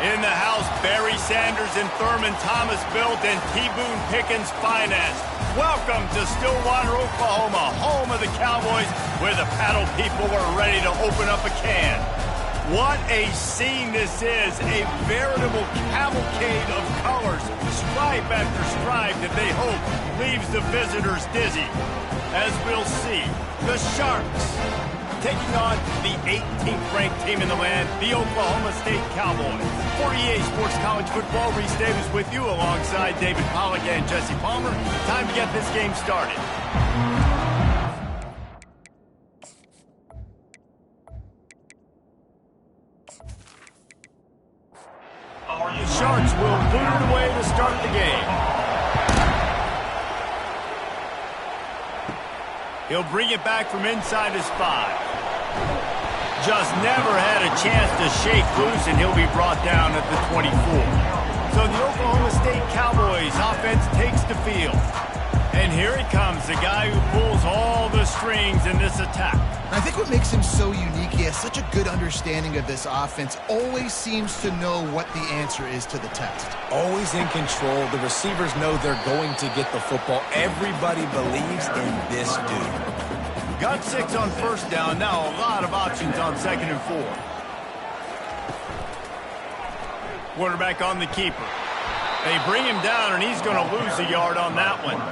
In the house, Barry Sanders and Thurman Thomas built and T. Boone Pickens financed. Welcome to Stillwater, Oklahoma, home of the Cowboys, where the paddle people are ready to open up a can. What a scene this is, a veritable cavalcade of colors, stripe after stripe that they hope leaves the visitors dizzy. As we'll see, the Sharks taking on the 18th ranked team in the land, the Oklahoma State Cowboys. For EA Sports College Football, Reese Davis with you alongside David Pollack and Jesse Palmer. Time to get this game started. The Sharks will put it away to start the game. He'll bring it back from inside his 5. Just never had a chance to shake loose, and he'll be brought down at the 24. So the Oklahoma State Cowboys offense takes the field. And here he comes, the guy who pulls all the strings in this attack. I think what makes him so unique, he has such a good understanding of this offense, always seems to know what the answer is to the test. Always in control. The receivers know they're going to get the football. Everybody believes in this dude. Got 6 on first down. Now a lot of options on 2nd and 4. Quarterback on the keeper. They bring him down, and he's going to lose a yard on that one.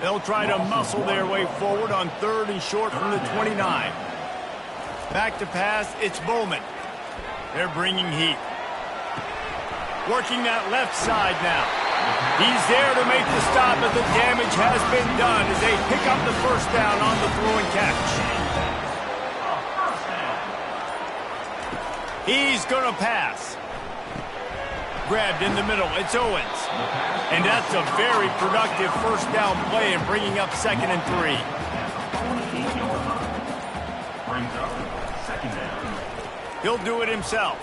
They'll try to muscle their way forward on 3rd and short from the 29. Back to pass, it's Bowman. They're bringing heat. Working that left side now. He's there to make the stop, but the damage has been done as they pick up the first down on the throw and catch. He's going to pass. Grabbed in the middle, it's Owens. And that's a very productive first down play and bringing up 2nd and 3. He'll do it himself.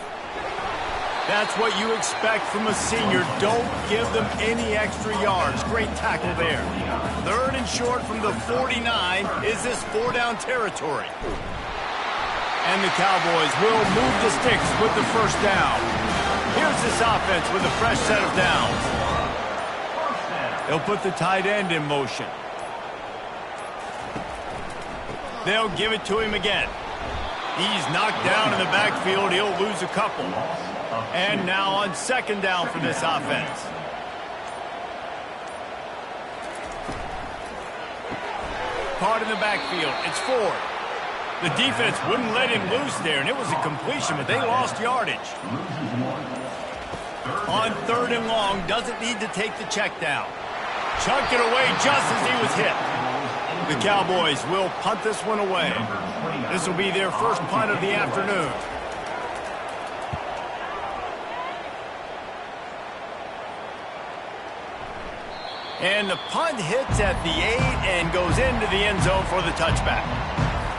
That's what you expect from a senior. Don't give them any extra yards. Great tackle there. 3rd and short from the 49 is this 4-down territory. And the Cowboys will move the sticks with the first down. Here's this offense with a fresh set of downs. They'll put the tight end in motion. They'll give it to him again. He's knocked down in the backfield. He'll lose a couple. And now on 2nd down for this offense. Caught in the backfield. It's Ford. The defense wouldn't let him loose there, and it was a completion, but they lost yardage. On 3rd and long, doesn't need to take the check down. Chunk it away just as he was hit. The Cowboys will punt this one away. This will be their first punt of the afternoon. And the punt hits at the 8 and goes into the end zone for the touchback.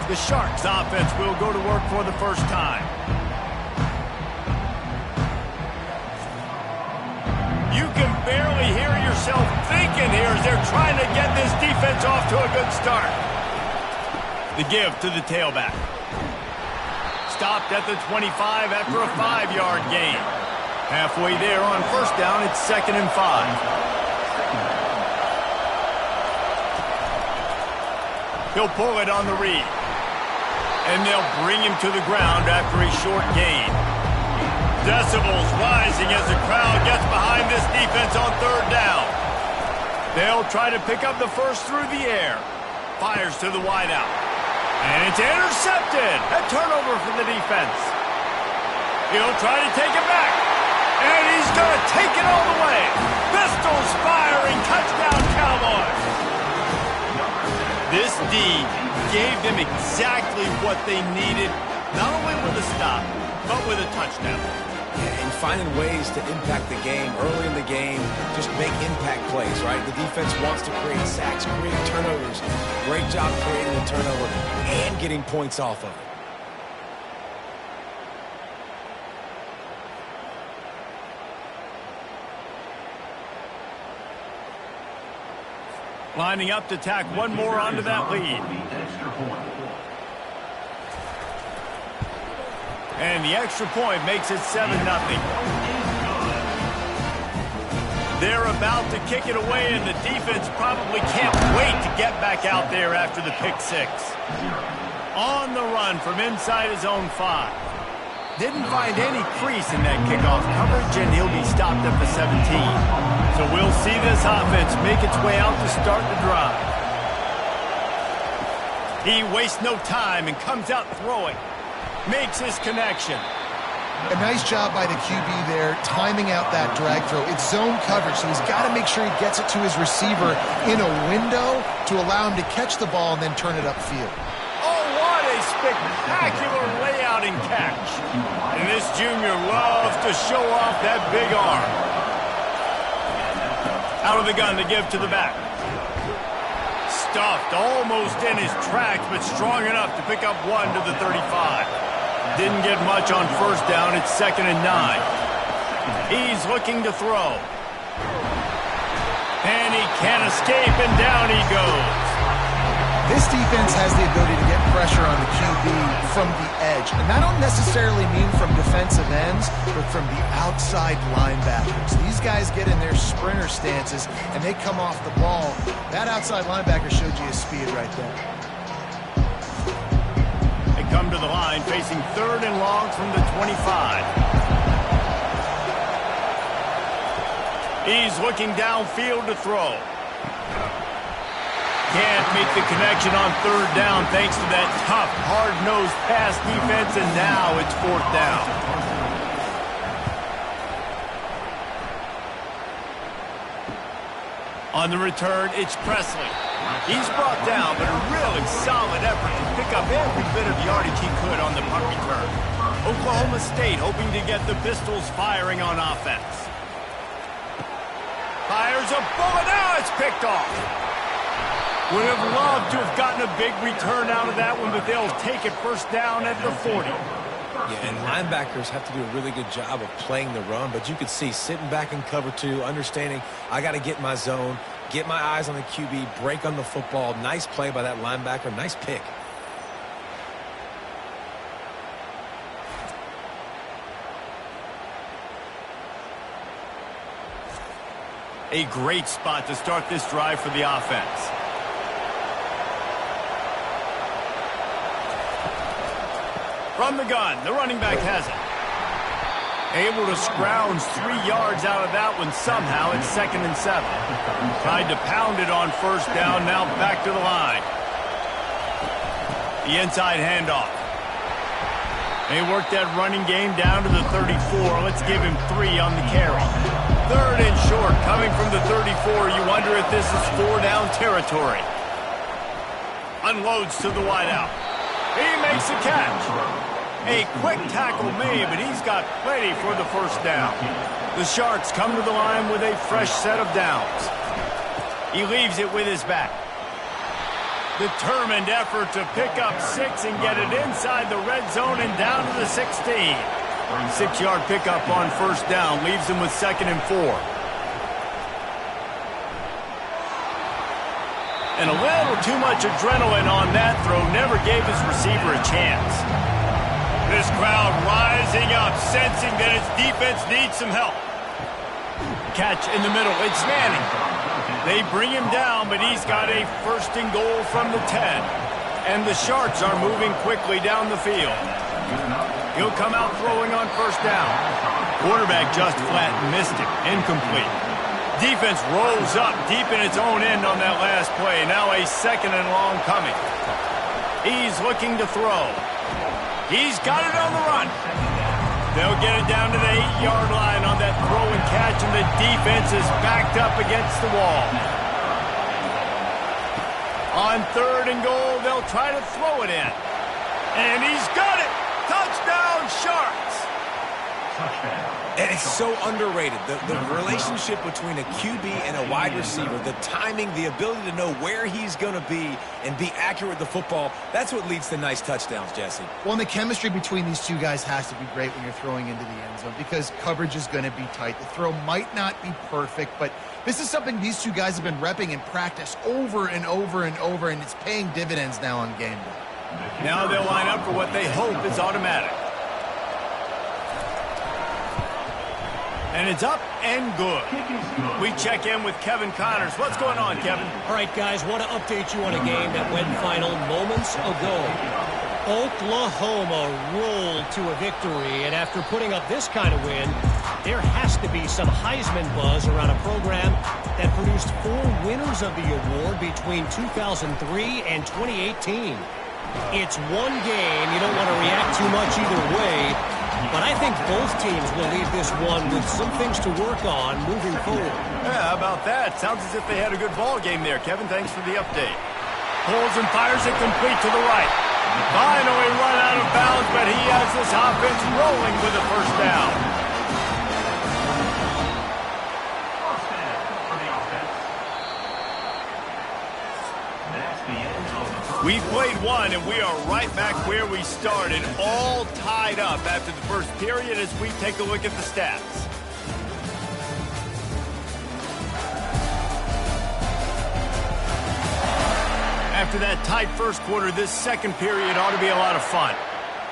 The Sharks offense will go to work for the first time. You can barely hear yourself thinking here as they're trying to get this defense off to a good start. The give to the tailback. Stopped at the 25 after a 5-yard gain. Halfway there on first down, it's 2nd and 5. He'll pull it on the read. And they'll bring him to the ground after a short gain. Decibels rising as the crowd gets behind this defense on 3rd down. They'll try to pick up the first through the air. Fires to the wideout. And it's intercepted. A turnover for the defense. He'll try to take it back. And he's going to take it all the way. Pistols firing. Touchdown, Cowboys. This D gave them exactly what they needed, not only with a stop, but with a touchdown. Yeah, and finding ways to impact the game early in the game, just make impact plays, right? The defense wants to create sacks, create turnovers. Great job creating a turnover and getting points off of it. Lining up to tack one more onto that lead. And the extra point makes it 7-0. They're about to kick it away, and the defense probably can't wait to get back out there after the pick six. On the run from inside his own 5. Didn't find any crease in that kickoff coverage, and he'll be stopped at the 17. So we'll see this offense make its way out to start the drive. He wastes no time and comes out throwing. Makes his connection. A nice job by the QB there, timing out that drag throw. It's zone coverage, so he's got to make sure he gets it to his receiver in a window to allow him to catch the ball and then turn it upfield. A spectacular layout and catch. And this junior loves to show off that big arm. Out of the gun to give to the back. Stuffed almost in his tracks, but strong enough to pick up 1 to the 35. Didn't get much on first down. It's 2nd and 9. He's looking to throw. And he can't escape, and down he goes. This defense has the ability to get pressure on the QB from the edge. And that don't necessarily mean from defensive ends, but from the outside linebackers. These guys get in their sprinter stances, and they come off the ball. That outside linebacker showed you his speed right there. They come to the line, facing 3rd and long from the 25. He's looking downfield to throw. Can't make the connection on 3rd down thanks to that tough, hard-nosed pass defense, and now it's 4th down. On the return, it's Presley. He's brought down, but a really solid effort to pick up every bit of yardage he could on the punt return. Oklahoma State hoping to get the Pistols firing on offense. Fires a bullet. Now it's picked off. Would have loved to have gotten a big return out of that one, but they'll take it 1st down at the 40. Yeah, and linebackers have to do a really good job of playing the run, but you could see sitting back in cover 2, understanding I got to get my zone, get my eyes on the QB, break on the football. Nice play by that linebacker. Nice pick. A great spot to start this drive for the offense. From the gun, the running back has it. Able to scrounge 3 yards out of that one somehow. It's 2nd and 7. Tried to pound it on 1st down, now back to the line. The inside handoff. They work that running game down to the 34. Let's give him 3 on the carry. 3rd and short, coming from the 34. You wonder if this is 4-down territory. Unloads to the wideout. He makes a catch. A quick tackle made, but he's got plenty for the 1st down. The Sharks come to the line with a fresh set of downs. He leaves it with his back. Determined effort to pick up 6 and get it inside the red zone and down to the 16. 6-yard pickup on 1st down leaves him with 2nd and 4. And a little too much adrenaline on that throw never gave his receiver a chance. This crowd rising up, sensing that its defense needs some help. Catch in the middle, it's Manning. They bring him down, but he's got a 1st and goal from the 10. And the Sharks are moving quickly down the field. He'll come out throwing on 1st down. Quarterback just flat missed it, incomplete. Defense rolls up deep in its own end on that last play. Now a 2nd and long coming. He's looking to throw. He's got it on the run. They'll get it down to the 8-yard line on that throw and catch, and the defense is backed up against the wall. On 3rd and goal, they'll try to throw it in. And he's got it. Touchdown, Sharks. And it's so underrated. The relationship between a QB and a wide receiver, the timing, the ability to know where he's going to be and be accurate with the football, that's what leads to nice touchdowns, Jesse. Well, and the chemistry between these two guys has to be great when you're throwing into the end zone because coverage is going to be tight. The throw might not be perfect, but this is something these two guys have been repping in practice over and over and over, and it's paying dividends now on game day. Now they'll line up for what they hope is automatic. And it's up and good. We check in with Kevin Connors. What's going on, Kevin? All right, guys, want to update you on a game that went final moments ago. Oklahoma rolled to a victory, and after putting up this kind of win, there has to be some Heisman buzz around a program that produced 4 winners of the award between 2003 and 2018. It's one game. You don't want to react too much either way, but I think both teams will leave this one with some things to work on moving forward. Yeah, how about that? Sounds as if they had a good ball game there, Kevin. Thanks for the update. Pulls and fires it complete to the right. Finally run out of bounds, but he has this offense rolling with a first down. We've played one, and we are right back where we started, all tied up after the first period as we take a look at the stats. After that tight first quarter, this second period ought to be a lot of fun.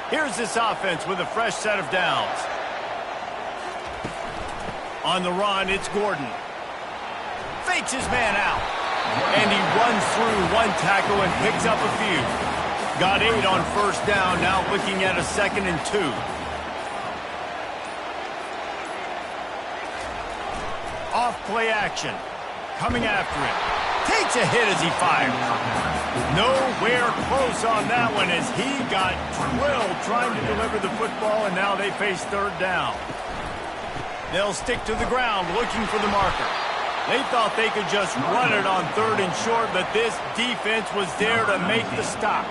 Here's this offense with a fresh set of downs. On the run, it's Gordon. Fakes his man out. And he runs through one tackle and picks up a few. Got 8 on first down, now looking at a 2nd and 2. Off play action. Coming after him. Takes a hit as he fires. Nowhere close on that one as he got drilled trying to deliver the football, and now they face 3rd down. They'll stick to the ground looking for the marker. They thought they could just run it on 3rd and short, but this defense was there to make the stop.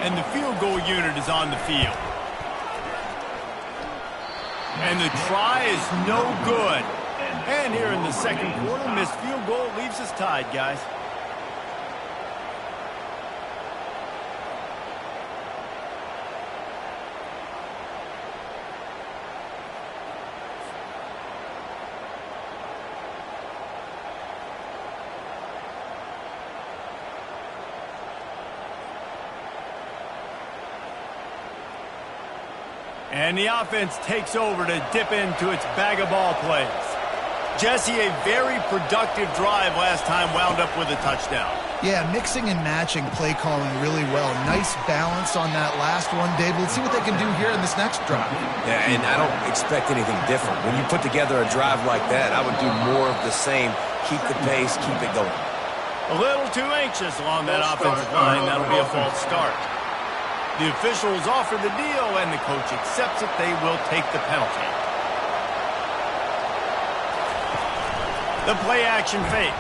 And the field goal unit is on the field. And the try is no good. And here in the second quarter, missed field goal leaves us tied, guys. And the offense takes over to dip into its bag of ball plays. Jesse, a very productive drive last time wound up with a touchdown. Yeah, mixing and matching play calling really well. Nice balance on that last one, Dave. Let's see what they can do here in this next drive. Yeah, and I don't expect anything different. When you put together a drive like that, I would do more of the same. Keep the pace, keep it going. A little too anxious along that offensive line. That'll be a false start. The officials offer the deal, and the coach accepts it. They will take the penalty. The play-action fake.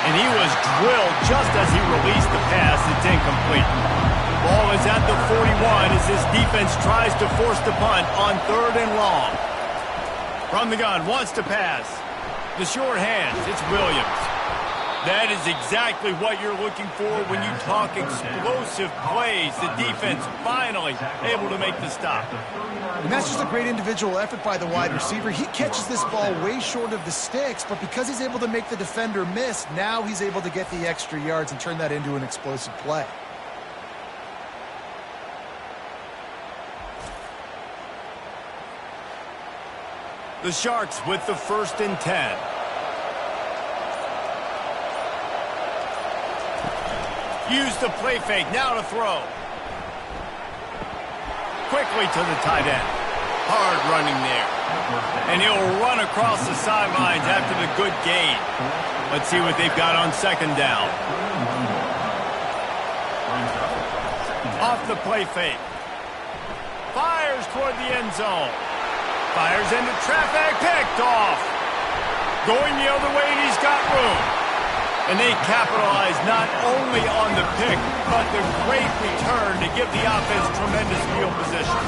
And he was drilled just as he released the pass. It's incomplete. Ball is at the 41 as his defense tries to force the punt on 3rd and long. From the gun, wants to pass. The short hands, it's Williams. That is exactly what you're looking for when you talk explosive plays. The defense finally able to make the stop. And that's just a great individual effort by the wide receiver. He catches this ball way short of the sticks, but because he's able to make the defender miss, now he's able to get the extra yards and turn that into an explosive play. The Sharks with the 1st and 10. Use the play fake, now to throw. Quickly to the tight end. Hard running there. And he'll run across the sidelines after the good gain. Let's see what they've got on 2nd down. Off the play fake. Fires toward the end zone. Fires into traffic, picked off. Going the other way, and he's got room. And they capitalize not only on the pick, but the great return to give the offense tremendous field position.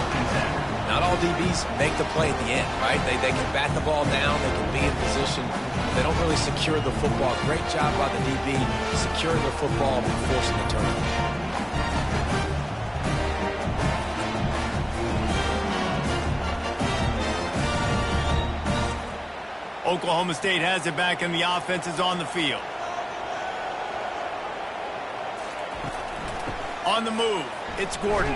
Not all DBs make the play at the end, right? They can bat the ball down, they can be in position. They don't really secure the football. Great job by the DB securing the football and forcing the turnover. Oklahoma State has it back, and the offense is on the field. On the move, it's Gordon.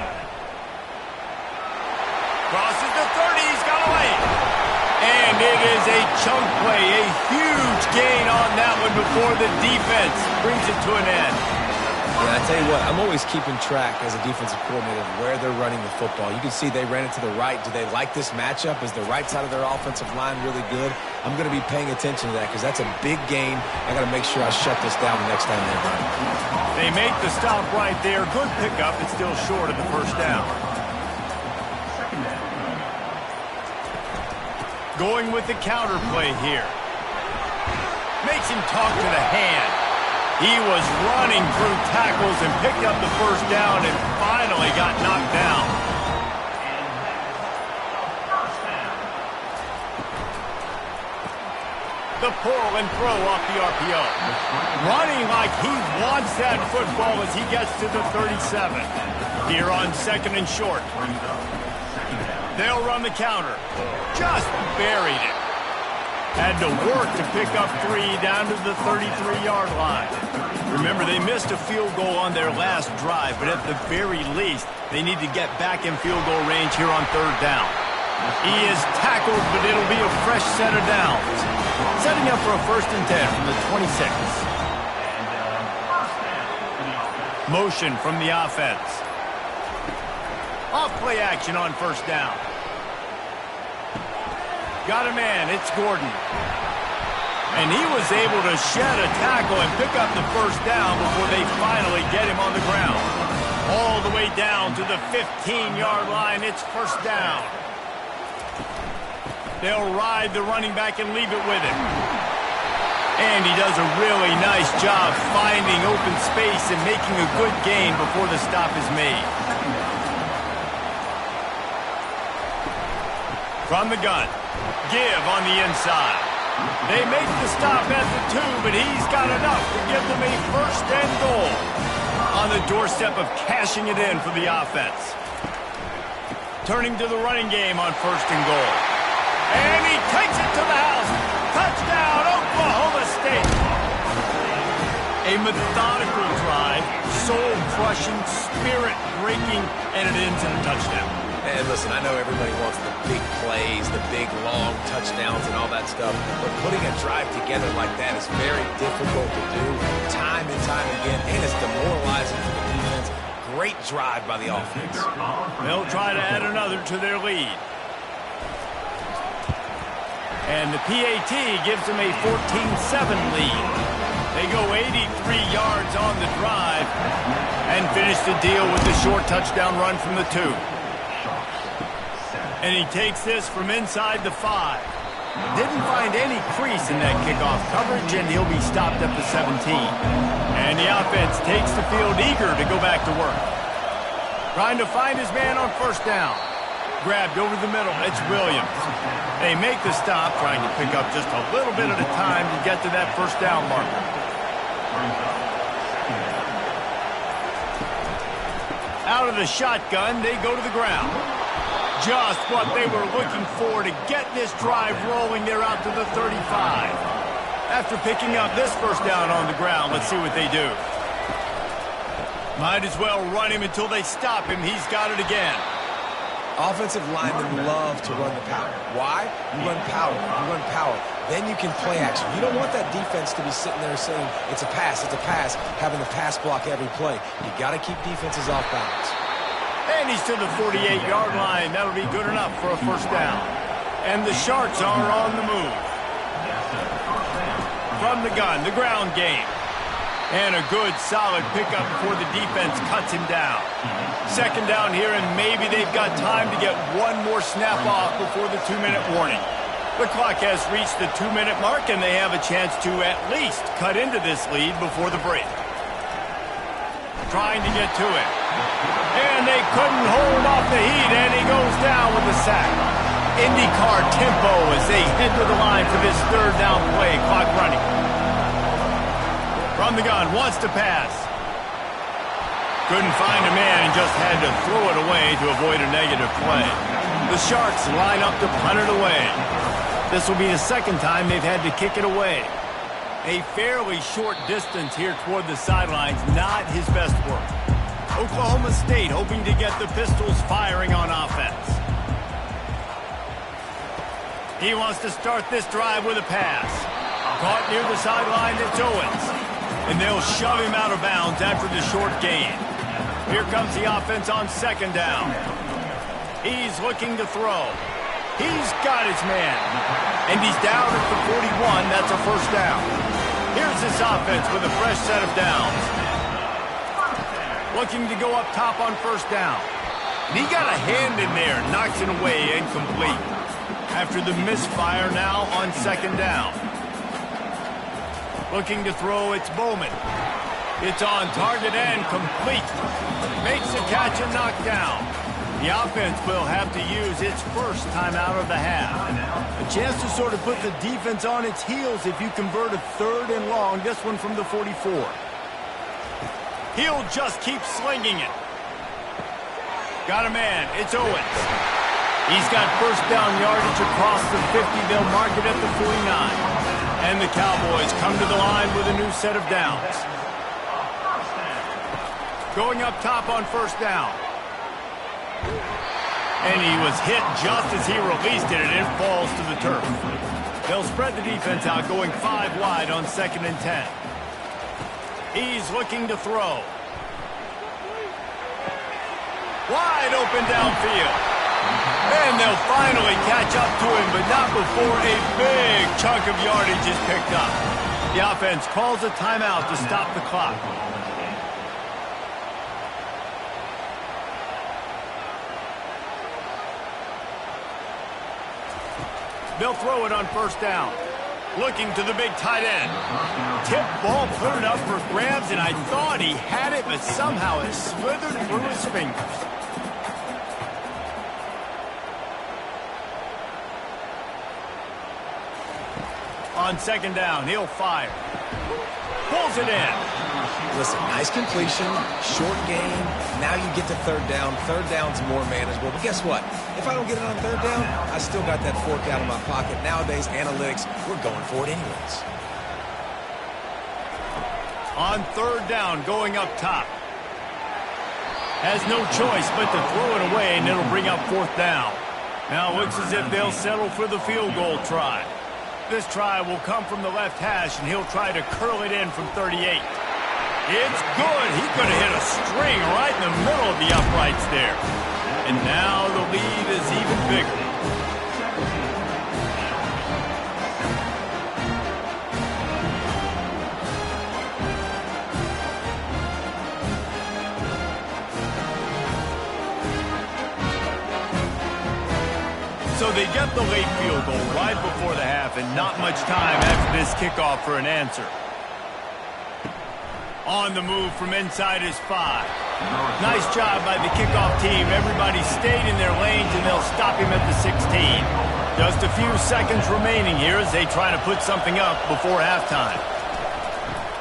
Crosses the 30, he's got a lane. And it is a chunk play, a huge gain on that one before the defense brings it to an end. Yeah, I tell you what, I'm always keeping track as a defensive coordinator of where they're running the football. You can see they ran it to the right. Do they like this matchup? Is the right side of their offensive line really good? I'm going to be paying attention to that because that's a big gain. I got to make sure I shut this down the next time they run it. They make the stop right there. Good pickup. It's still short of the first down. Going with the counter play here. Makes him talk to the hand. He was running through tackles and picked up the first down and finally got knocked down. The pull and throw off the RPO. Running like he wants that football as he gets to the 37. Here on 2nd and short. They'll run the counter. Just buried it. Had to work to pick up 3 down to the 33-yard line. Remember, they missed a field goal on their last drive, but at the very least, they need to get back in field goal range here on 3rd down. He is tackled, but it'll be a fresh set of downs. Setting up for a 1st and 10 from the 26. Motion from the offense. Off play action on 1st down. Got a man, it's Gordon. And he was able to shed a tackle and pick up the 1st down before they finally get him on the ground. All the way down to the 15-yard line, it's 1st down. They'll ride the running back and leave it with him. And he does a really nice job finding open space and making a good gain before the stop is made. From the gun. Give on the inside. They make the stop at the 2, but he's got enough to give them a 1st and goal. On the doorstep of cashing it in for the offense. Turning to the running game on 1st and goal. And he takes it to the house. Touchdown, Oklahoma State. A methodical drive, soul-crushing, spirit-breaking, and it ends in a touchdown. And listen, I know everybody wants the big plays, the big, long touchdowns and all that stuff, but putting a drive together like that is very difficult to do time and time again, and it's demoralizing for the defense. Great drive by the offense. They'll try to add another to their lead. And the PAT gives them a 14-7 lead. They go 83 yards on the drive and finish the deal with the short touchdown run from the 2. And he takes this from inside the 5. Didn't find any crease in that kickoff coverage, and he'll be stopped at the 17. And the offense takes the field eager to go back to work. Trying to find his man on 1st down. Grabbed over the middle. It's Williams. They make the stop, trying to pick up just a little bit at a time to get to that 1st down marker. Out of the shotgun, they go to the ground. Just what they were looking for to get this drive rolling. They're out to the 35. After picking up this 1st down on the ground, let's see what they do. Might as well run him until they stop him. He's got it again. Offensive linemen love to run the power. Why? You run power. You run power. Then you can play action. You don't want that defense to be sitting there saying, it's a pass, having to pass block every play. You got to keep defenses off balance. And he's to the 48-yard line. That'll be good enough for a 1st down. And the Sharks are on the move. From the gun, the ground game. And a good, solid pickup before the defense cuts him down. 2nd down here, and maybe they've got time to get one more snap off before the 2-minute warning. The clock has reached the 2-minute mark, and they have a chance to at least cut into this lead before the break. Trying to get to it. And they couldn't hold off the heat, and he goes down with a sack. IndyCar tempo as they head to the line for this 3rd down play. Clock running. From the gun, wants to pass. Couldn't find a man and just had to throw it away to avoid a negative play. The Sharks line up to punt it away. This will be the 2nd time they've had to kick it away. A fairly short distance here toward the sidelines, not his best work. Oklahoma State hoping to get the Pistols firing on offense. He wants to start this drive with a pass. Caught near the sideline, it's Owens. And they'll shove him out of bounds after the short gain. Here comes the offense on second down. He's looking to throw. He's got his man. And he's down at the 41. That's a first down. Here's this offense with a fresh set of downs. Looking to go up top on first down. And he got a hand in there, knocks it away, incomplete. After the misfire now on second down. Looking to throw, it's Bowman. It's on target and complete. Makes the catch and knock down. The offense will have to use its first timeout of the half. A chance to sort of put the defense on its heels if you convert a third and long, this one from the 44. He'll just keep slinging it. Got a man, it's Owens. He's got first down yardage across the 50. They'll mark it at the 49. And the Cowboys come to the line with a new set of downs. Going up top on first down. And he was hit just as he released it, and it falls to the turf. They'll spread the defense out, going 5 wide on 2nd and 10. He's looking to throw. Wide open downfield. And they'll finally catch up to him, but not before a big chunk of yardage is picked up. The offense calls a timeout to stop the clock. They'll throw it on first down. Looking to the big tight end. Tip ball, put it up for grabs, and I thought he had it, but somehow it slithered through his fingers. On second down, he'll fire. Pulls it in. Listen, nice completion, short gain. Now you get to third down. Third down's more manageable. But guess what? If I don't get it on third down, I still got that fourth down in my pocket. Nowadays, analytics, we're going for it anyways. On third down, going up top. Has no choice but to throw it away, and it'll bring up fourth down. Now it looks as if they'll settle for the field goal try. This try will come from the left hash, and he'll try to curl it in from 38. It's good. He could have hit a string right in the middle of the uprights there. And now the lead is even bigger. So they get the late field goal right before the half, and not much time after this kickoff for an answer. On the move from inside his 5. Nice job by the kickoff team. Everybody stayed in their lanes, and they'll stop him at the 16. Just a few seconds remaining here as they try to put something up before halftime.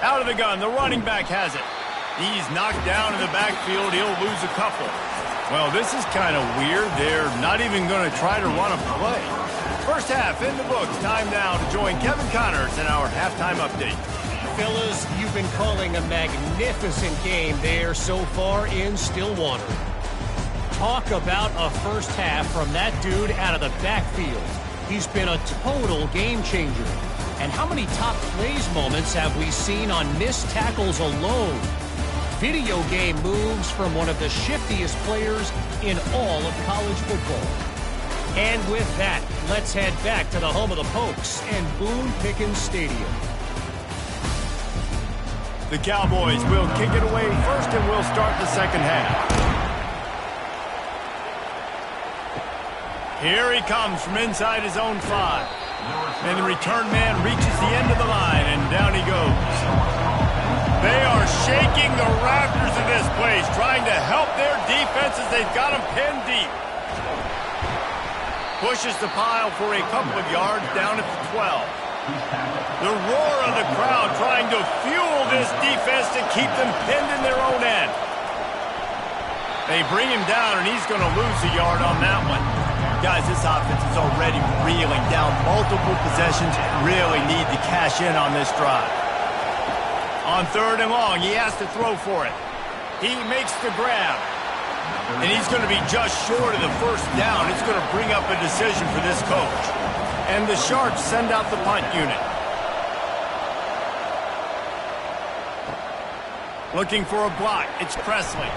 Out of the gun, the running back has it. He's knocked down in the backfield. He'll lose a couple. Well, this is kind of weird. They're not even going to try to run a play. First half in the books. Time now to join Kevin Connors in our halftime update. Fellas, you've been calling a magnificent game there so far in Stillwater. Talk about a first half from that dude out of the backfield. He's been a total game changer. And how many top plays moments have we seen on missed tackles alone? Video game moves from one of the shiftiest players in all of college football. And with that, let's head back to the home of the Pokes and Boone Pickens Stadium. The Cowboys will kick it away first, and we'll start the second half. Here he comes from inside his own 5. And the return man reaches the end of the line, and down he goes. They are shaking the rafters of this place, trying to help their defense as they've got them pinned deep. Pushes the pile for a couple of yards down at the 12. The roar of the crowd trying to fuel this defense to keep them pinned in their own end. They bring him down, and he's going to lose a yard on that one. Guys, this offense is already reeling down multiple possessions. Really need to cash in on this drive. On third and long, he has to throw for it. He makes the grab. And he's going to be just short of the first down. It's going to bring up a decision for this coach. And the Sharks send out the punt unit. Looking for a block. It's Presley.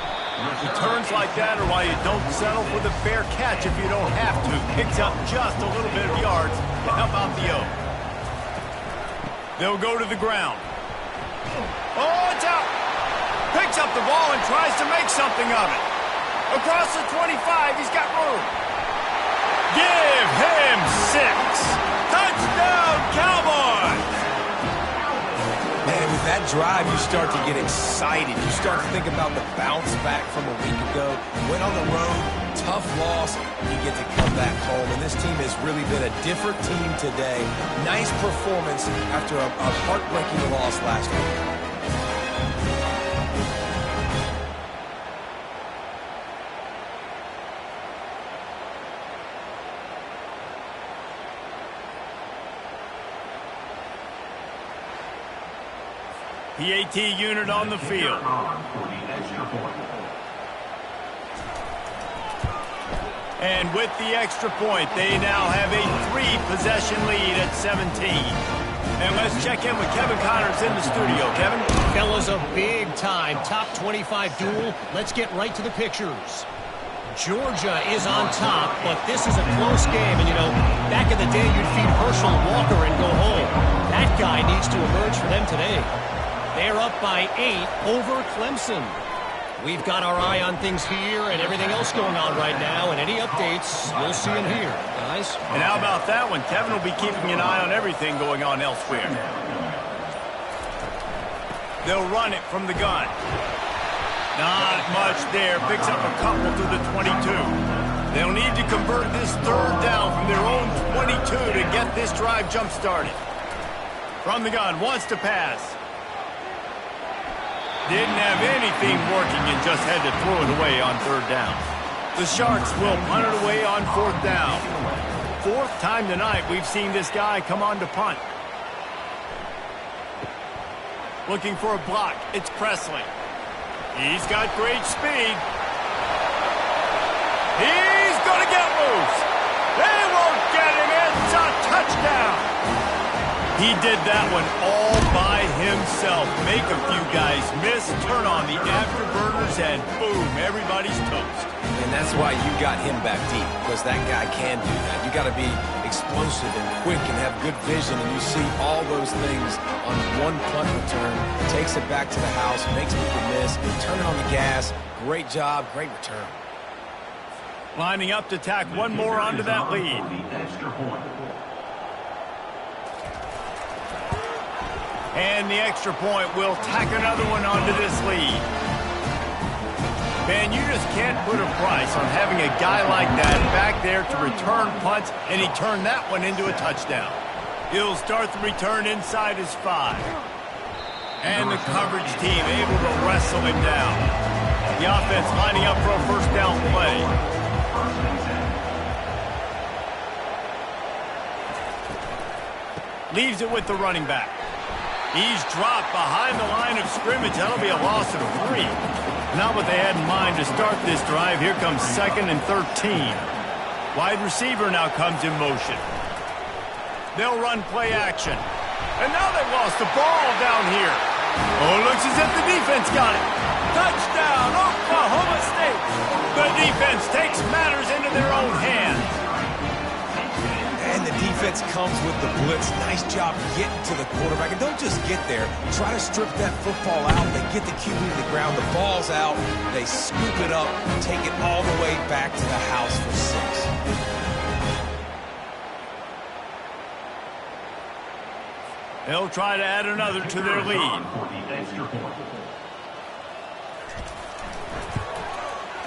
He turns like that, or why you don't settle for the fair catch if you don't have to. Picks up just a little bit of yards to help out the O. They'll go to the ground. Oh, it's out. Picks up the ball and tries to make something of it. Across the 25, he's got room. Give him 6. Touchdown, Cowboys! Man, with that drive, you start to get excited. You start to think about the bounce back from a week ago. Went on the road, tough loss, you get to come back home. And this team has really been a different team today. Nice performance after a heartbreaking loss last week. PAT unit on the field. And with the extra point, they now have a 3-possession lead at 17. And let's check in with Kevin Connors in the studio. Kevin? Fellas, a big-time top 25 duel. Let's get right to the pictures. Georgia is on top, but this is a close game. And, you know, back in the day, you'd feed Herschel Walker and go home. That guy needs to emerge for them today. They're up by 8 over Clemson. We've got our eye on things here and everything else going on right now, and any updates, you'll see them here, guys. And how about that one? Kevin will be keeping an eye on everything going on elsewhere. They'll run it from the gun. Not much there. Picks up a couple to the 22. They'll need to convert this third down from their own 22 to get this drive jump-started. From the gun, wants to pass. Didn't have anything working and just had to throw it away on third down. The Sharks will punt it away on 4th down. 4th time tonight we've seen this guy come on to punt. Looking for a block. It's Presley. He's got great speed. He's going to get loose. They won't get him. It's a touchdown. He did that one all by himself. Make a few guys miss, turn on the afterburners, and boom, everybody's toast. And that's why you got him back deep, because that guy can do that. You got to be explosive and quick and have good vision, and you see all those things on one punt return. Takes it back to the house, makes people miss, turn on the gas. Great job, great return. Lining up to tack one more onto that lead. And the extra point will tack another one onto this lead. Man, you just can't put a price on having a guy like that back there to return punts, and he turned that one into a touchdown. He'll start the return inside his 5. And the coverage team able to wrestle him down. The offense lining up for a first down play. Leaves it with the running back. He's dropped behind the line of scrimmage. That'll be a loss of 3. Not what they had in mind to start this drive. Here comes 2nd and 13. Wide receiver now comes in motion. They'll run play action. And now they've lost the ball down here. Oh, looks as if the defense got it. Touchdown, Oklahoma State. The defense takes matters into their own hands. And the defense comes with the blitz. Nice job getting to the quarterback. And don't just get there. Try to strip that football out. They get the QB to the ground. The ball's out. They scoop it up, take it all the way back to the house for 6. They'll try to add another to their lead.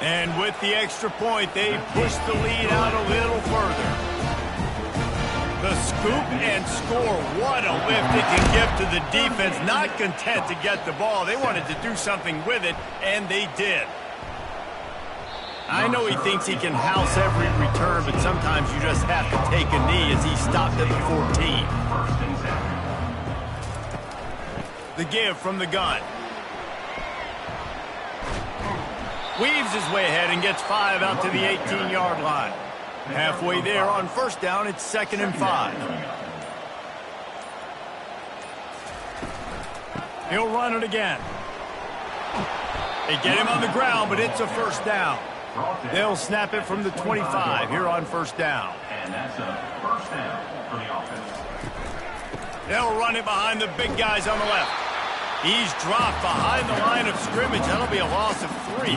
And with the extra point, they push the lead out a little further. The scoop and score. What a lift it can give to the defense. Not content to get the ball. They wanted to do something with it, and they did. I know he thinks he can house every return, but sometimes you just have to take a knee as he stopped at the 14. The give from the gun. Weaves his way ahead and gets 5 out to the 18-yard line. Halfway there on first down, it's 2nd and 5. He'll run it again. They get him on the ground, but it's a first down. They'll snap it from the 25 here on first down. And that's a first down for the offense. They'll run it behind the big guys on the left. He's dropped behind the line of scrimmage. That'll be a loss of 3.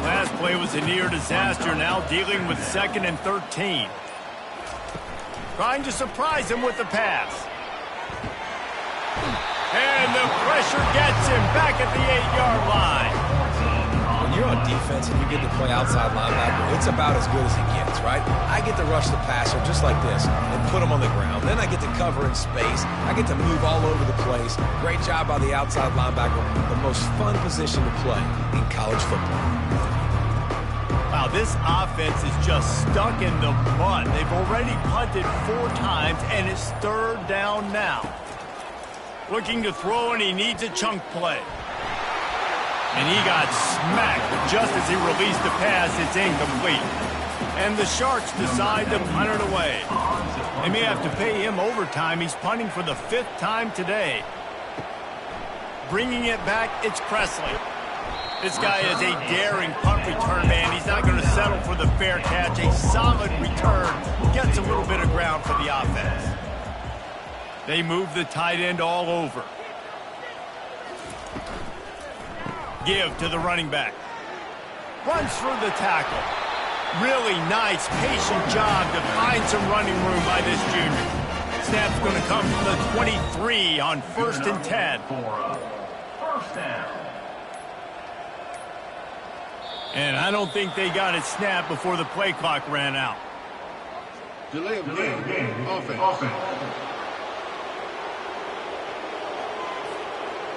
Last play was a near disaster, now dealing with 2nd and 13. Trying to surprise him with the pass. And the pressure gets him back at the 8-yard line. When you're on defense and you get to play outside linebacker, it's about as good as it gets, right? I get to rush the passer just like this and put him on the ground. Then I get to cover in space. I get to move all over the place. Great job by the outside linebacker. The most fun position to play in college football. Wow, this offense is just stuck in the mud. They've already punted 4 times, and it's 3rd down now. Looking to throw, and he needs a chunk play. And he got smacked just as he released the pass. It's incomplete. And the Sharks decide to punt it away. They may have to pay him overtime. He's punting for the 5th time today. Bringing it back, it's Presley. This guy is a daring punt return man. He's not going to settle for the fair catch. A solid return. Gets a little bit of ground for the offense. They move the tight end all over. Give to the running back. Runs through the tackle. Really nice, patient job to find some running room by this junior. Snap's going to come from the 23 on 1st and 10. First down. And I don't think they got it snapped before the play clock ran out. Delay of game. Offense.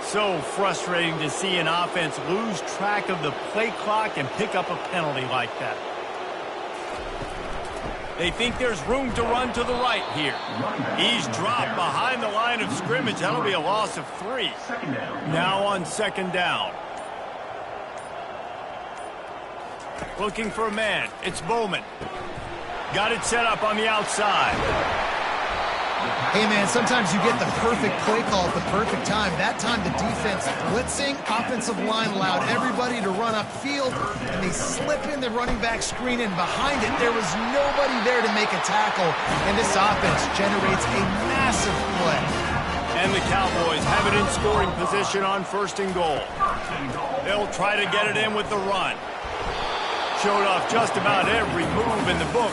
So frustrating to see an offense lose track of the play clock and pick up a penalty like that. They think there's room to run to the right here. He's dropped behind the line of scrimmage. That'll be a loss of 3. Now on 2nd down. Looking for a man. It's Bowman. Got it set up on the outside. Hey, man, sometimes you get the perfect play call at the perfect time. That time the defense blitzing, offensive line allowed everybody to run upfield, and they slip in the running back screen, and behind it there was nobody there to make a tackle, and this offense generates a massive play. And the Cowboys have it in scoring position on 1st and goal. They'll try to get it in with the run. Showed off just about every move in the book,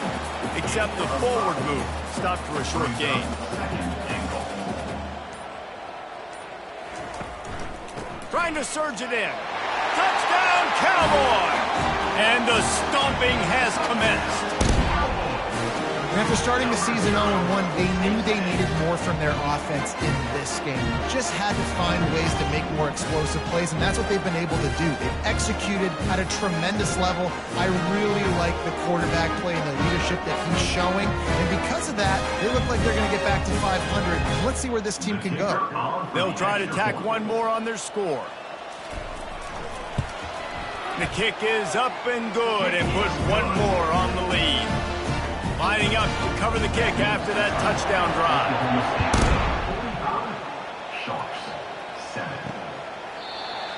except the forward move. Stopped for a short gain. Trying to surge it in. Touchdown, Cowboy! And the stomping has commenced. After starting the season 0-1, they knew they needed more from their offense in this game. Just had to find ways to make more explosive plays, and that's what they've been able to do. They've executed at a tremendous level. I really like the quarterback play and the leadership that he's showing, and because of that, they look like they're going to get back to 500. Let's see where this team can go. They'll try to tack one more on their score. The kick is up and good, and put one more on the lead. Lining up to cover the kick after that touchdown drive.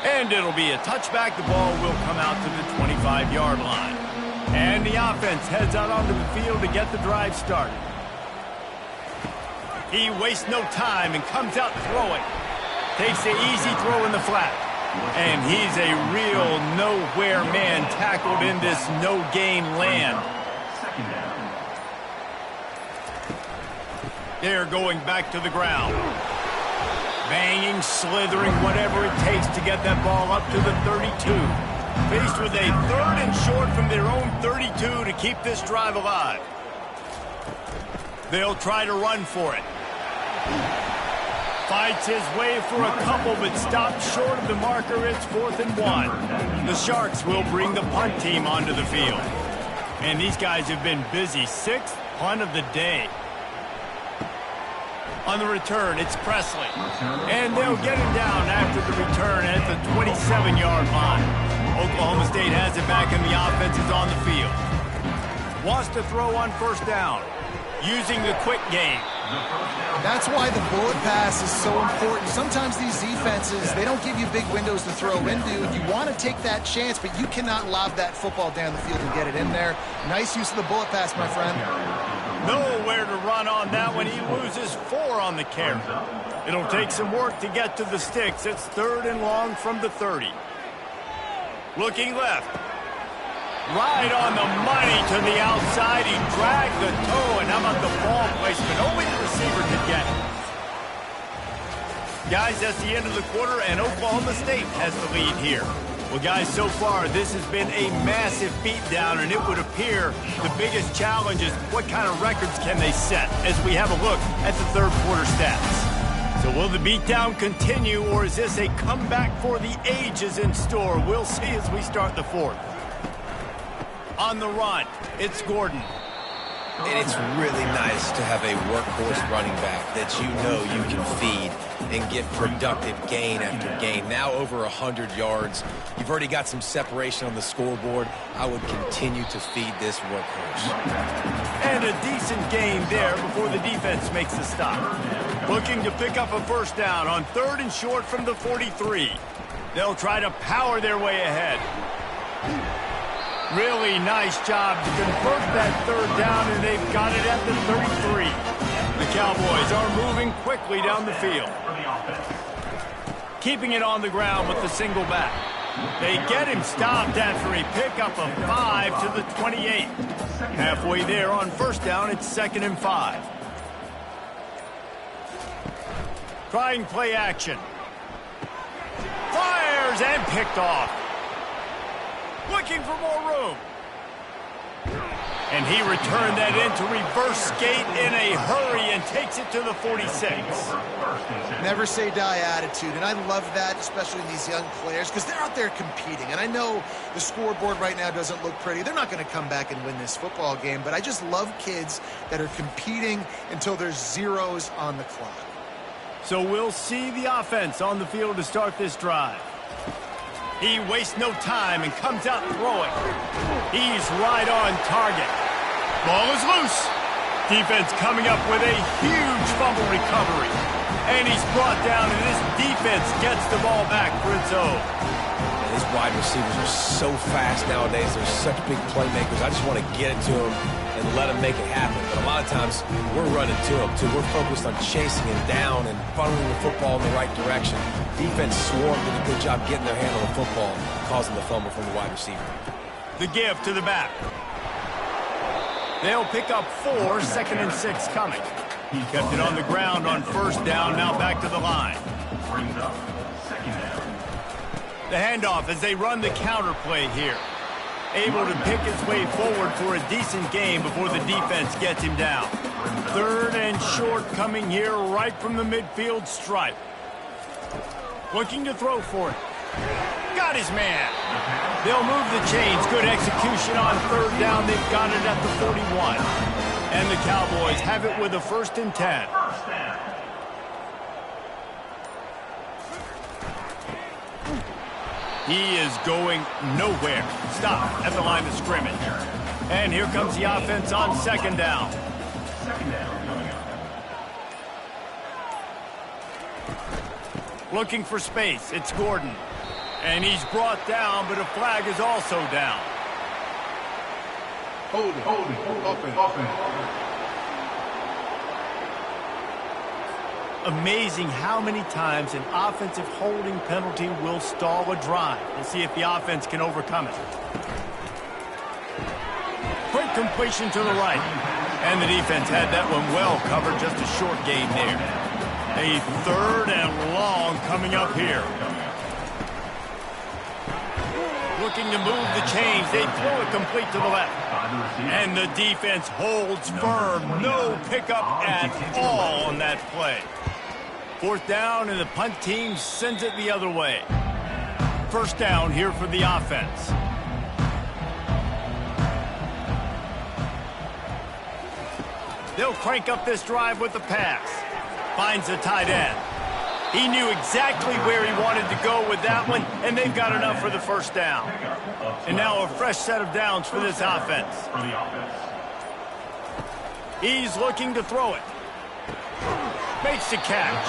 And it'll be a touchback. The ball will come out to the 25-yard line. And the offense heads out onto the field to get the drive started. He wastes no time and comes out throwing. Takes the easy throw in the flat. And he's a real nowhere man tackled in this no-gain land. They're going back to the ground. Banging, slithering, whatever it takes to get that ball up to the 32. Faced with a 3rd and short from their own 32 to keep this drive alive. They'll try to run for it. Fights his way for a couple, but stopped short of the marker. It's 4th and 1. The Sharks will bring the punt team onto the field. And these guys have been busy. 6th punt of the day. On the return, it's Presley. And they'll get him down after the return at the 27-yard line. Oklahoma State has it back and the offense is on the field. Wants to throw on first down, using the quick game. That's why the bullet pass is so important. Sometimes these defenses, they don't give you big windows to throw into. You want to take that chance, but you cannot lob that football down the field and get it in there. Nice use of the bullet pass, my friend. Nowhere to run on that one. He loses 4 on the carry. It'll take some work to get to the sticks. It's 3rd and long from the 30. Looking left. Right on the money to the outside. He dragged the toe, and how about the ball placement? Only the receiver could get it. Guys, that's the end of the quarter, and Oklahoma State has the lead here. Well, guys, so far, this has been a massive beatdown, and it would appear the biggest challenge is what kind of records can they set as we have a look at the third quarter stats. So will the beatdown continue, or is this a comeback for the ages in store? We'll see as we start the fourth. On the run, it's Gordon. And it's really nice to have a workhorse running back that you know you can feed and get productive gain after gain. Now over 100 yards. You've already got some separation on the scoreboard. I would continue to feed this workhorse. And a decent gain there before the defense makes the stop. Looking to pick up a first down on 3rd and short from the 43. They'll try to power their way ahead. Really nice job to convert that 3rd down, and they've got it at the 33. The Cowboys are moving quickly down the field. Keeping it on the ground with the single back. They get him stopped after a pickup of 5 to the 28. Halfway there on first down, it's 2nd and 5. Trying play action. Fires and picked off. Looking for more room. And he returned that in to reverse skate in a hurry and takes it to the 46. Never say die attitude, and I love that, especially in these young players, because they're out there competing. And I know the scoreboard right now doesn't look pretty. They're not going to come back and win this football game, but I just love kids that are competing until there's zeros on the clock. So we'll see the offense on the field to start this drive. He wastes no time and comes out throwing. He's right on target. Ball is loose. Defense coming up with a huge fumble recovery. And he's brought down, and this defense gets the ball back for its own. These wide receivers are so fast nowadays. They're such big playmakers. I just want to get it to them and let them make it happen. But a lot of times, we're running to them, too. We're focused on chasing him down and funneling the football in the right direction. Defense swarmed, did a good job getting their hand on the football, causing the fumble from the wide receiver. The give to the back. They'll pick up 4, 2nd and 6 coming. He kept it on the ground on first down, now back to the line. Brings up 2nd down. The handoff as they run the counter play here. Able to pick his way forward for a decent gain before the defense gets him down. 3rd and short coming here right from the midfield stripe. Looking to throw for it. Got his man. They'll move the chains. Good execution on 3rd down. They've got it at the 41. And the Cowboys have it with a 1st and 10. He is going nowhere. Stop at the line of scrimmage. And here comes the offense on 2nd down. 2nd down coming up. Looking for space. It's Gordon. And he's brought down, but a flag is also down. Holding. Offense. Amazing how many times an offensive holding penalty will stall a drive. We'll see if the offense can overcome it. Quick completion to the right. And the defense had that one well covered, just a short gain there. A 3rd and long coming up here. Looking to move the chains. They throw it complete to the left. And the defense holds firm. No pickup at all on that play. 4th down, and the punt team sends it the other way. 1st down here for the offense. They'll crank up this drive with the pass. Finds the tight end. He knew exactly where he wanted to go with that one, and they've got enough for the first down. And now a fresh set of downs for this offense. He's looking to throw it. Makes the catch.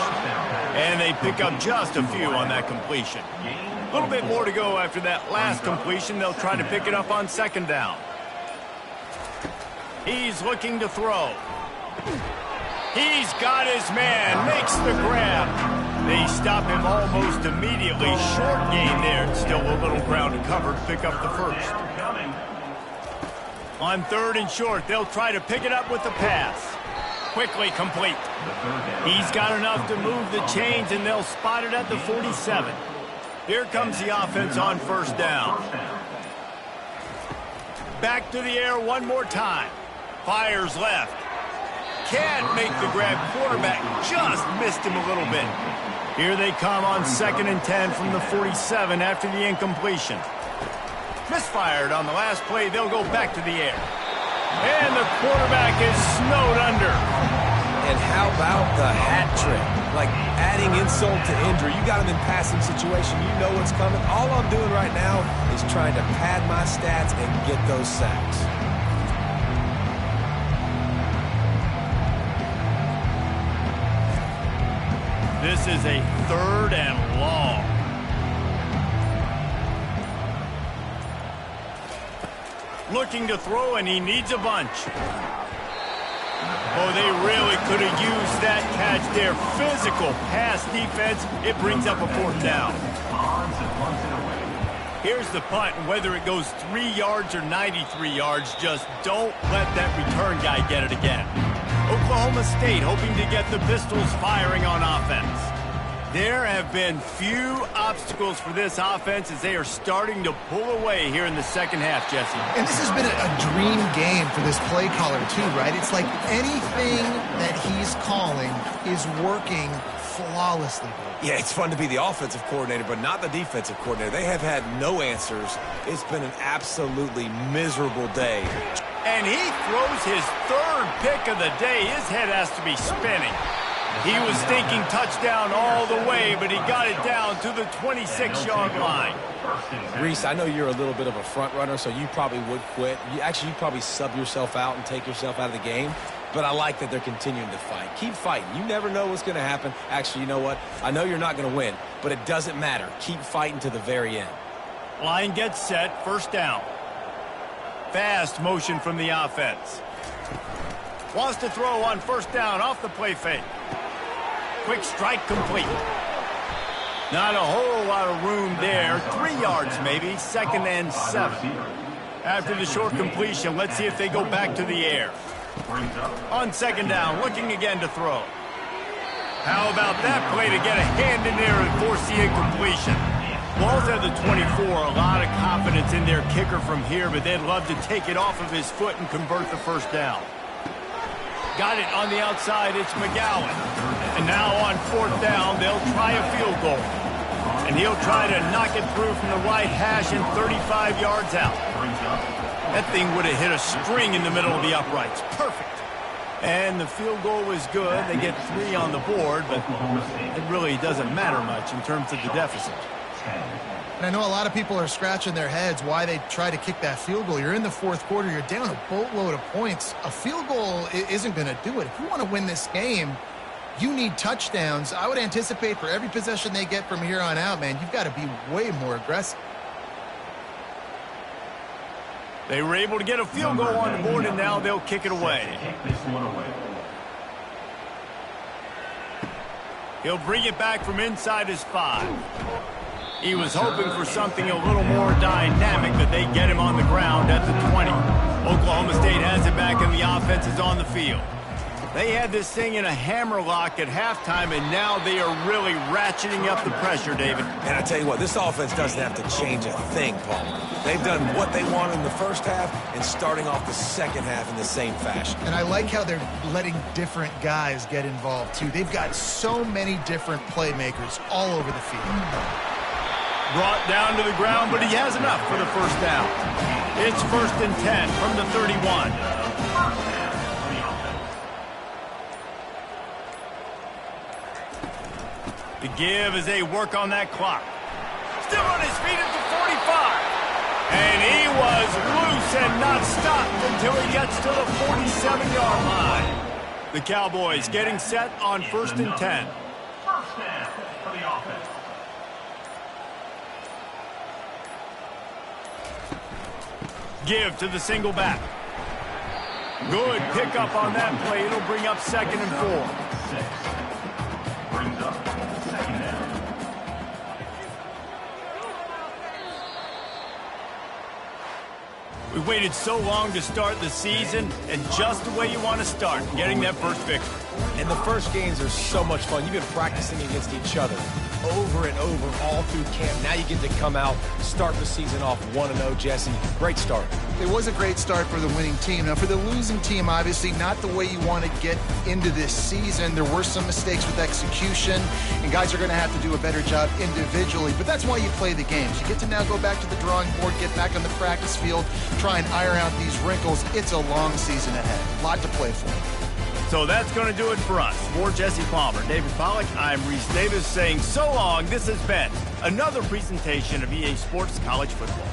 And they pick up just a few on that completion. A little bit more to go after that last completion. They'll try to pick it up on second down. He's looking to throw. He's got his man. Makes the grab. They stop him almost immediately. Short gain there. Still a little ground to cover to pick up the first. On third and short, they'll try to pick it up with the pass. Quickly complete. He's got enough to move the chains, and they'll spot it at the 47. Here comes the offense on first down. Back to the air one more time. Fires left. Can't make the grab. Quarterback just missed him a little bit. Here they come on 2nd and 10 from the 47 after the incompletion. Misfired on the last play. They'll go back to the air. And the quarterback is snowed under. And how about the hat trick? Like adding insult to injury. You got him in passing situation. You know what's coming. All I'm doing right now is trying to pad my stats and get those sacks. This is a 3rd and long. Looking to throw, and he needs a bunch. Oh, they really could have used that catch there. Physical pass defense. It brings up a 4th down. Here's the punt, and whether it goes 3 yards or 93 yards, just don't let that return guy get it again. Oklahoma State hoping to get the Pistols firing on offense. There have been few obstacles for this offense as they are starting to pull away here in the second half, Jesse. And this has been a dream game for this play caller too, right? It's like anything that he's calling is working flawlessly. Yeah, it's fun to be the offensive coordinator, but not the defensive coordinator. They have had no answers. It's been an absolutely miserable day. And he throws his 3rd pick of the day. His head has to be spinning. He was thinking touchdown all the way, but he got it down to the 26-yard line. Reese, I know you're a little bit of a front runner, so you probably would quit. You'd probably sub yourself out and take yourself out of the game. But I like that they're continuing to fight. Keep fighting. You never know what's going to happen. Actually, you know what? I know you're not going to win, but it doesn't matter. Keep fighting to the very end. Line gets set, 1st down. Fast motion from the offense. Wants to throw on 1st down off the play fake. Quick strike complete. Not a whole lot of room there. 3 yards maybe, 2nd and 7. After the short completion, let's see if they go back to the air. On 2nd down, looking again to throw. How about that play to get a hand in there and force the incompletion? Balls at the 24, a lot of confidence in their kicker from here, but they'd love to take it off of his foot and convert the 1st down. Got it on the outside, it's McGowan. And now on 4th down, they'll try a field goal. And he'll try to knock it through from the right hash and 35 yards out. That thing would have hit a string in the middle of the uprights. Perfect. And the field goal was good. They get 3 on the board, but it really doesn't matter much in terms of the deficit. And I know a lot of people are scratching their heads why they try to kick that field goal. You're in the 4th quarter. You're down a boatload of points. A field goal isn't going to do it. If you want to win this game, you need touchdowns. I would anticipate for every possession they get from here on out, man, you've got to be way more aggressive. They were able to get a field goal on the board, and now they'll kick it away. He'll bring it back from inside his 5. He was hoping for something a little more dynamic, but they get him on the ground at the 20. Oklahoma State has it back, and the offense is on the field. They had this thing in a hammerlock at halftime, and now they are really ratcheting up the pressure, David. And I tell you what, this offense doesn't have to change a thing, Paul. They've done what they wanted in the 1st half and starting off the 2nd half in the same fashion. And I like how they're letting different guys get involved, too. They've got so many different playmakers all over the field. Brought down to the ground, but he has enough for the 1st down. It's 1st and 10 from the 31. The give as they work on that clock. Still on his feet at the 45. And he was loose and not stopped until he gets to the 47-yard line. The Cowboys getting set on 1st and 10. First down for the offense. Give to the single back. Good pickup on that play. It'll bring up 2nd and 4. 6. Brings up second down. We waited so long to start the season, and just the way you want to start, getting that first victory. And the first games are so much fun. You've been practicing against each other over and over all through camp. Now you get to come out, start the season off 1-0, Jesse. Great start. It was a great start for the winning team. Now, for the losing team, obviously not the way you want to get into this season. There were some mistakes with execution, and guys are going to have to do a better job individually. But that's why you play the games. You get to now go back to the drawing board, get back on the practice field, try and iron out these wrinkles. It's a long season ahead. A lot to play for. So that's going to do it for us. For Jesse Palmer, David Pollack, I'm Reese Davis saying so long. This has been another presentation of EA Sports College Football.